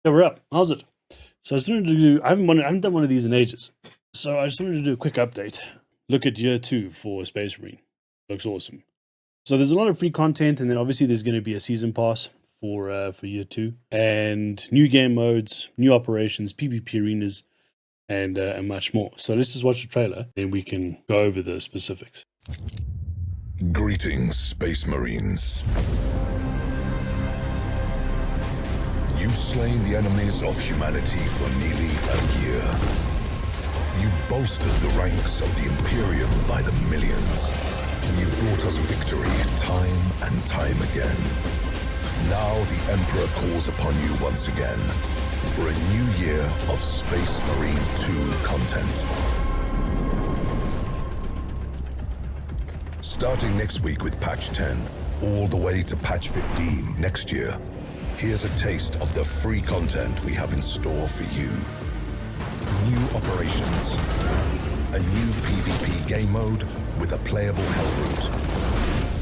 Yeah, we're up. How's it? So I just wanted to do. I haven't done one of these in ages. So I just wanted to do a quick update. Look at year 2 for Space Marine. Looks awesome. So there's a lot of free content, and then obviously there's going to be a season pass for year 2, and new game modes, new operations, PvP arenas, and much more. So let's just watch the trailer, then we can go over the specifics. Greetings, Space Marines. You've slain the enemies of humanity for nearly a year. You've bolstered the ranks of the Imperium by the millions, and you brought us victory time and time again. Now the Emperor calls upon you once again for a new year of Space Marine 2 content. Starting next week with patch 10, all the way to patch 15 next year, here's a taste of the free content we have in store for you. New operations, a new PvP game mode with a playable hell route,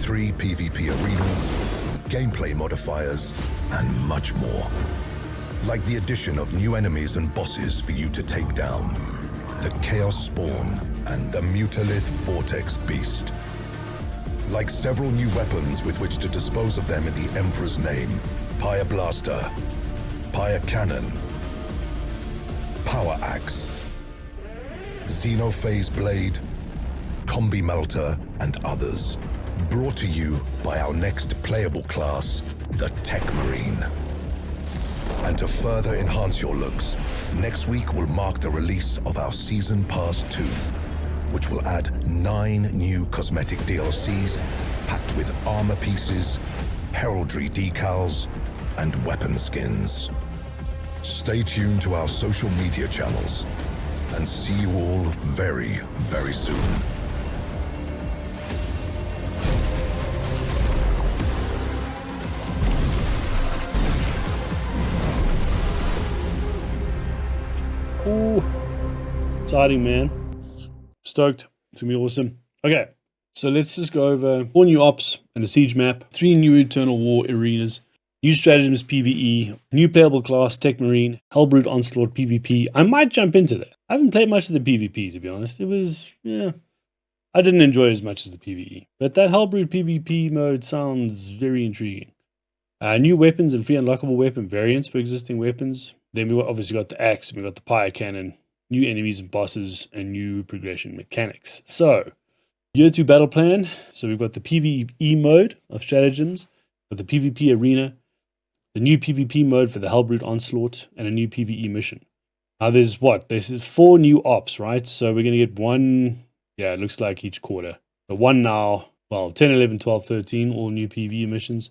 3 PvP arenas, gameplay modifiers, and much more. Like the addition of new enemies and bosses for you to take down, the Chaos Spawn and the Mutalith Vortex Beast. Like several new weapons with which to dispose of them in the Emperor's name: Pyre Blaster, Pyre Cannon, Power Axe, Xenophase Blade, Combi Melter, and others. Brought to you by our next playable class, the Tech Marine. And to further enhance your looks, next week will mark the release of our Season Pass 2, which will add 9 new cosmetic DLCs packed with armor pieces, heraldry decals, and weapon skins. Stay tuned to our social media channels and see you all very, very soon. Ooh, exciting, man. Stoked. It's gonna be awesome. Okay, so let's just go over 4 new ops and a siege map, 3 new Eternal War arenas, new stratagems PvE, new playable class Tech Marine, Hellbrute Onslaught PvP. I might jump into that. I haven't played much of the PvP, to be honest. It was, I didn't enjoy it as much as the PvE. But that Hellbrute PvP mode sounds very intriguing. New weapons and free unlockable weapon variants for existing weapons. Then we obviously got the axe, and we got the Pyre Cannon, new enemies and bosses, and new progression mechanics. So, year 2 battle plan. So we've got the PvE mode of stratagems, with the PvP arena, the new PvP mode for the Hellbrute Onslaught, and a new PvE mission. Now there's 4 new ops, right? So we're going to get 1, it looks like each quarter. The 1 now, 10, 11, 12, 13, all new PvE missions,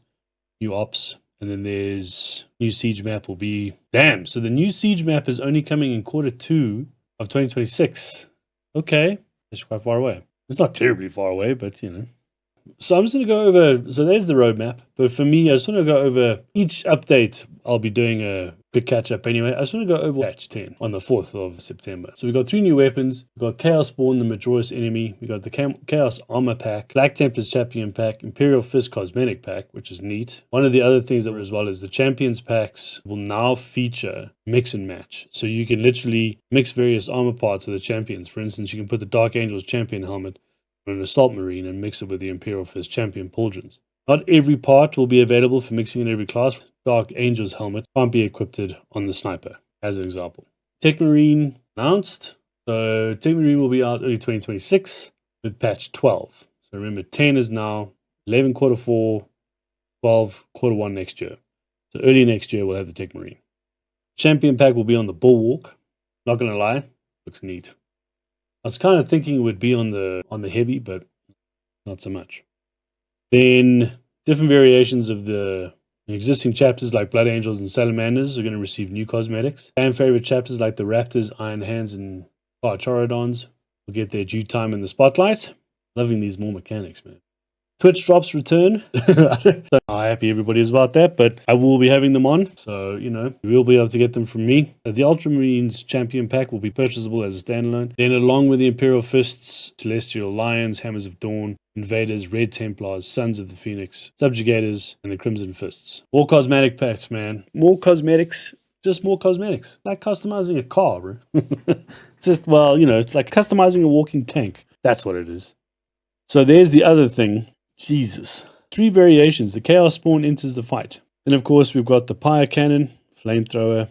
new ops. And then there's new siege map will be, so the new siege map is only coming in quarter 2 of 2026. Okay, that's quite far away. It's not terribly far away, but So I'm just going to go over, so there's the roadmap. But for me, I just want to go over each update. I'll be doing a quick catch up anyway. I just want to go over patch 10 on the 4th of September. So we've got 3 new weapons. We've got Chaos Spawn, the Majorous Enemy. We've got the Chaos Armor Pack, Black Templars Champion Pack, Imperial Fist Cosmetic Pack, which is neat. One of the other things that as well is the Champions Packs will now feature mix and match. So you can literally mix various armor parts of the champions. For instance, you can put the Dark Angels Champion helmet on an Assault Marine and mix it with the Imperial Fist Champion Pauldrons. Not every part will be available for mixing in every class. Dark Angel's helmet can't be equipped on the Sniper, as an example. Tech Marine announced. So Tech Marine will be out early 2026 with patch 12. So remember, 10 is now, 11 quarter 4, 12 quarter 1 next year. So early next year we'll have the Tech Marine. Champion Pack will be on the Bulwark. Not going to lie, looks neat. I was kind of thinking it would be on the heavy, but not so much. Then different variations of the existing chapters like Blood Angels and Salamanders are going to receive new cosmetics. Fan favorite chapters like the Raptors, Iron Hands, and Charodons will get their due time in the spotlight. Loving these more mechanics, man. Twitch drops return. I don't know how happy everybody is about that, but I will be having them on. So, you will be able to get them from me. The Ultramarines Champion Pack will be purchasable as a standalone. Then along with the Imperial Fists, Celestial Lions, Hammers of Dawn, Invaders, Red Templars, Sons of the Phoenix, Subjugators, and the Crimson Fists. More cosmetic packs, man. More cosmetics Just more cosmetics. Like customizing a car, bro. Just, well, you know, it's like customizing a walking tank. That's what it is. So there's the other thing. Jesus. 3 variations. The Chaos Spawn enters the fight. Then, of course, we've got the Pyre Cannon, Flamethrower.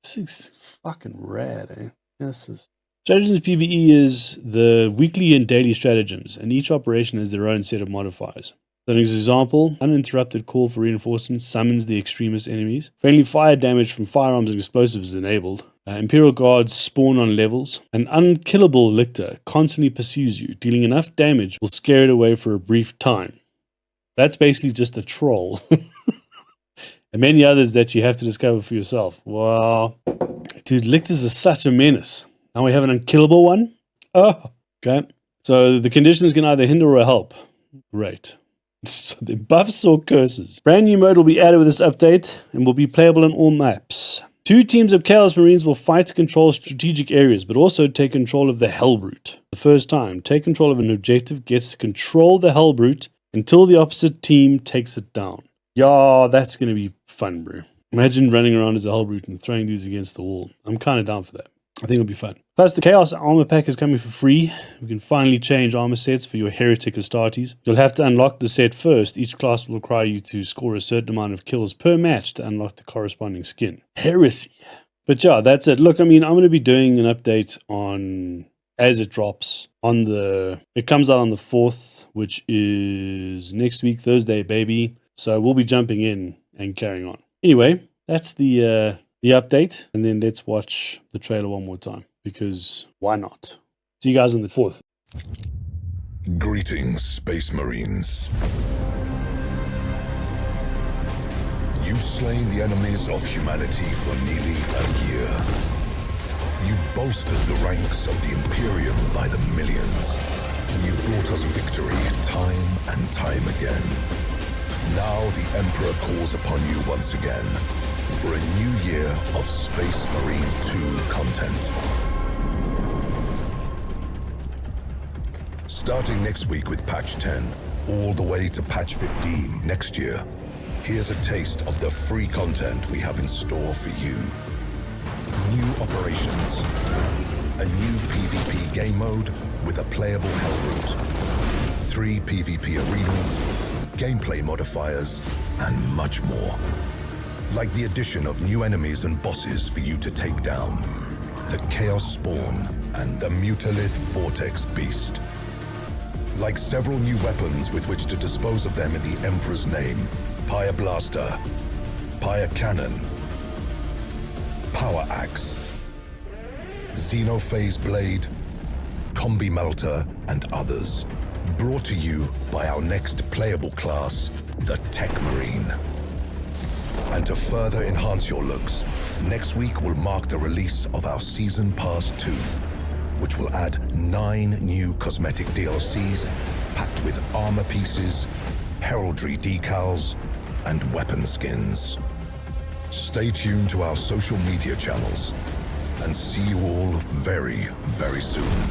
This is fucking rad, eh? This is... Stratagems PvE is the weekly and daily stratagems, and each operation has their own set of modifiers. So, an example, uninterrupted call for reinforcements summons the extremist enemies. Friendly fire damage from firearms and explosives is enabled. Imperial guards spawn on levels. An unkillable lictor constantly pursues you, dealing enough damage will scare it away for a brief time. That's basically just a troll. And many others that you have to discover for yourself. Wow. Dude, lictors are such a menace. Now we have an unkillable one. Oh, okay. So the conditions can either hinder or help. Great. So the buffs or curses. Brand new mode will be added with this update and will be playable on all maps. 2 teams of Chaos Marines will fight to control strategic areas, but also take control of the Hellbrute. The first time, take control of an objective gets to control the Hellbrute until the opposite team takes it down. Yeah, that's going to be fun, bro. Imagine running around as a Hellbrute and throwing dudes against the wall. I'm kind of down for that. I think it'll be fun. Plus, the Chaos Armor Pack is coming for free. You can finally change armor sets for your Heretic Astartes. You'll have to unlock the set first. Each class will require you to score a certain amount of kills per match to unlock the corresponding skin. Heresy. But yeah, that's it. Look, I mean, I'm going to be doing an update on, as it drops, on the, it comes out on the 4th, which is next week, Thursday, baby. So we'll be jumping in and carrying on. Anyway, that's the update. And then let's watch the trailer one more time, because why not? See you guys on the 4th. Greetings, Space Marines. You've slain the enemies of humanity for nearly a year. You've bolstered the ranks of the Imperium by the millions, and you brought us victory time and time again. Now the Emperor calls upon you once again for a new year of Space Marine 2 content. Starting next week with patch 10, all the way to patch 15 next year, here's a taste of the free content we have in store for you. New operations, a new PvP game mode with a playable Hellbrute, 3 PvP arenas, gameplay modifiers, and much more. Like the addition of new enemies and bosses for you to take down, the Chaos Spawn and the Mutalith Vortex Beast. Like several new weapons with which to dispose of them in the Emperor's name: Pyre Blaster, Pyre Cannon, Power Axe, Xenophase Blade, Combi Melter, and others. Brought to you by our next playable class, the Tech Marine. And to further enhance your looks, next week will mark the release of our Season Pass 2, which will add 9 new cosmetic DLCs packed with armor pieces, heraldry decals, and weapon skins. Stay tuned to our social media channels and see you all very, very soon.